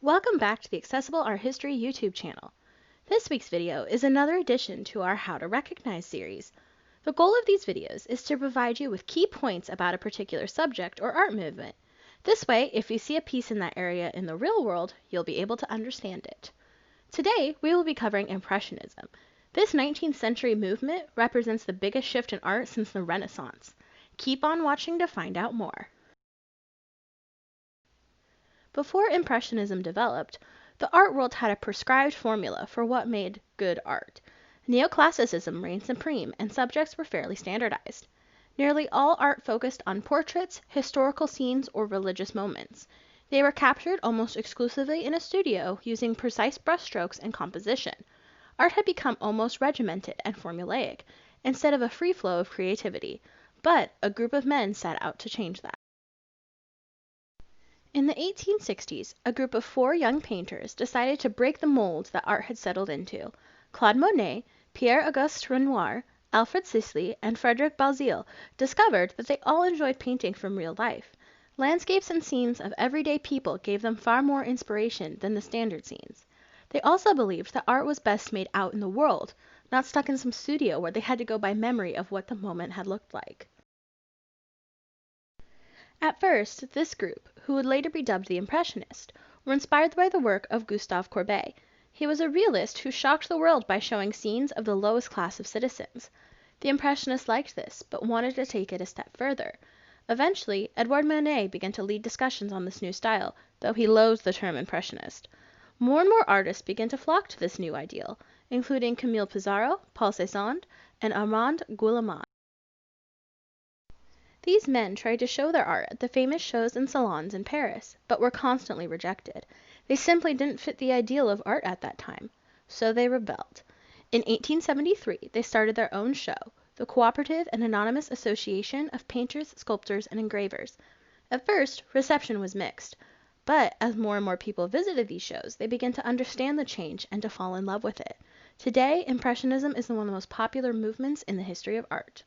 Welcome back to the Accessible Art History YouTube channel. This week's video is another addition to our How to Recognize series. The goal of these videos is to provide you with key points about a particular subject or art movement. This way, if you see a piece in that area in the real world, you'll be able to understand it. Today, we will be covering Impressionism. This 19th century movement represents the biggest shift in art since the Renaissance. Keep on watching to find out more. Before Impressionism developed, the art world had a prescribed formula for what made good art. Neoclassicism reigned supreme, and subjects were fairly standardized. Nearly all art focused on portraits, historical scenes, or religious moments. They were captured almost exclusively in a studio using precise brushstrokes and composition. Art had become almost regimented and formulaic, instead of a free flow of creativity, but a group of men set out to change that. In the 1860s, a group of 4 young painters decided to break the mold that art had settled into. Claude Monet, Pierre Auguste Renoir, Alfred Sisley, and Frederic Bazille discovered that they all enjoyed painting from real life. Landscapes and scenes of everyday people gave them far more inspiration than the standard scenes. They also believed that art was best made out in the world, not stuck in some studio where they had to go by memory of what the moment had looked like. At first, this group, who would later be dubbed the Impressionists, were inspired by the work of Gustave Courbet. He was a realist who shocked the world by showing scenes of the lowest class of citizens. The Impressionists liked this, but wanted to take it a step further. Eventually, Edouard Monet began to lead discussions on this new style, though he loathed the term Impressionist. More and more artists began to flock to this new ideal, including Camille Pissarro, Paul Cézanne, and Armand Guillaumat. These men tried to show their art at the famous shows and salons in Paris, but were constantly rejected. They simply didn't fit the ideal of art at that time, so they rebelled. In 1873, they started their own show, the Cooperative and Anonymous Association of Painters, Sculptors, and Engravers. At first, reception was mixed, but as more and more people visited these shows, they began to understand the change and to fall in love with it. Today, Impressionism is one of the most popular movements in the history of art.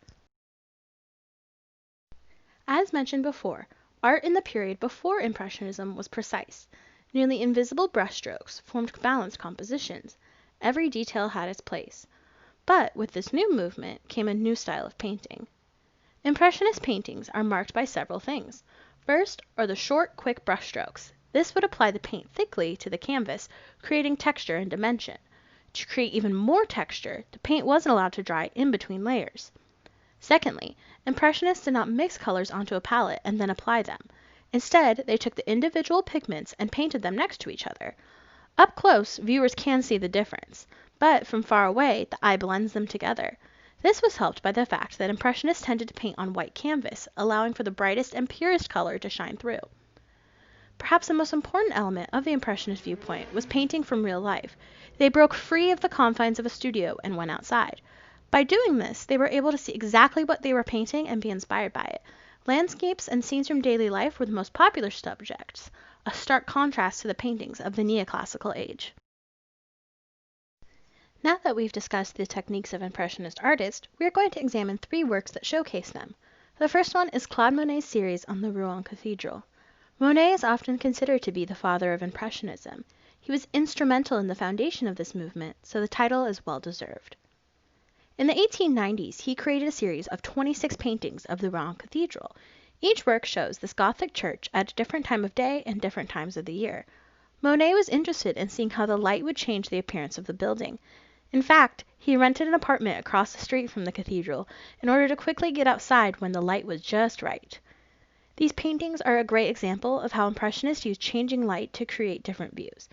As mentioned before, art in the period before Impressionism was precise. Nearly invisible brushstrokes formed balanced compositions. Every detail had its place. But with this new movement came a new style of painting. Impressionist paintings are marked by several things. First are the short, quick brushstrokes. This would apply the paint thickly to the canvas, creating texture and dimension. To create even more texture, the paint wasn't allowed to dry in between layers. Secondly, Impressionists did not mix colors onto a palette and then apply them. Instead, they took the individual pigments and painted them next to each other. Up close, viewers can see the difference, but from far away, the eye blends them together. This was helped by the fact that Impressionists tended to paint on white canvas, allowing for the brightest and purest color to shine through. Perhaps the most important element of the Impressionist viewpoint was painting from real life. They broke free of the confines of a studio and went outside. By doing this, they were able to see exactly what they were painting and be inspired by it. Landscapes and scenes from daily life were the most popular subjects, a stark contrast to the paintings of the neoclassical age. Now that we've discussed the techniques of Impressionist artists, we are going to examine 3 works that showcase them. The first one is Claude Monet's series on the Rouen Cathedral. Monet is often considered to be the father of Impressionism. He was instrumental in the foundation of this movement, so the title is well deserved. In the 1890s, he created a series of 26 paintings of the Rouen Cathedral. Each work shows this Gothic church at a different time of day and different times of the year. Monet was interested in seeing how the light would change the appearance of the building. In fact, he rented an apartment across the street from the cathedral in order to quickly get outside when the light was just right. These paintings are a great example of how Impressionists used changing light to create different views.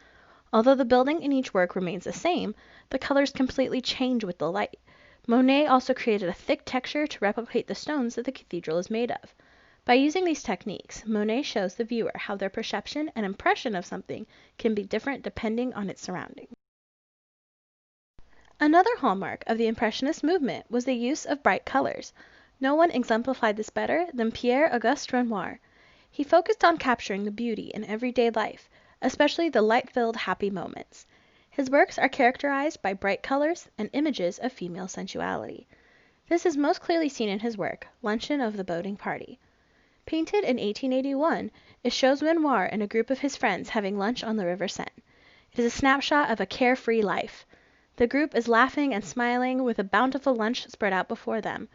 Although the building in each work remains the same, the colors completely change with the light. Monet also created a thick texture to replicate the stones that the cathedral is made of. By using these techniques, Monet shows the viewer how their perception and impression of something can be different depending on its surroundings. Another hallmark of the Impressionist movement was the use of bright colors. No one exemplified this better than Pierre Auguste Renoir. He focused on capturing the beauty in everyday life, especially the light-filled happy moments. His works are characterized by bright colors and images of female sensuality. This is most clearly seen in his work, Luncheon of the Boating Party. Painted in 1881, It shows Renoir and a group of his friends having lunch on the River Seine. It is a snapshot of a carefree life. The group is laughing and smiling with a bountiful lunch spread out before them.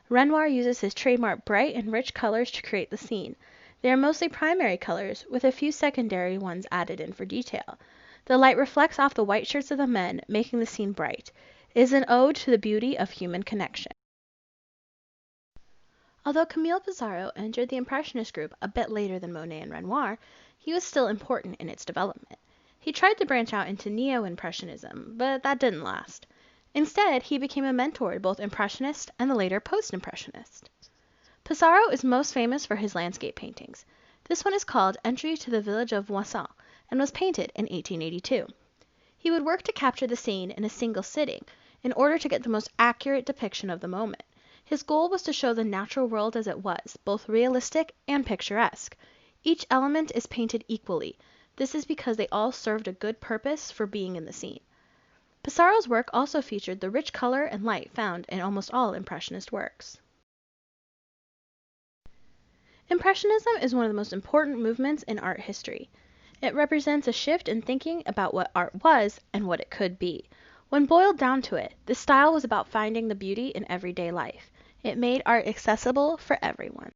Renoir uses his trademark bright and rich colors to create the scene. They are mostly primary colors, with a few secondary ones added in for detail. The light reflects off the white shirts of the men, making the scene bright. It is an ode to the beauty of human connection. Although Camille Pissarro entered the Impressionist group a bit later than Monet and Renoir, he was still important in its development. He tried to branch out into Neo-Impressionism, but that didn't last. Instead, he became a mentor to both Impressionists and the later Post-Impressionists. Pissarro is most famous for his landscape paintings. This one is called Entry to the Village of Moissan and was painted in 1882. He would work to capture the scene in a single sitting in order to get the most accurate depiction of the moment. His goal was to show the natural world as it was, both realistic and picturesque. Each element is painted equally. This is because they all served a good purpose for being in the scene. Pissarro's work also featured the rich color and light found in almost all Impressionist works. Impressionism is one of the most important movements in art history. It represents a shift in thinking about what art was and what it could be. When boiled down to it, this style was about finding the beauty in everyday life. It made art accessible for everyone.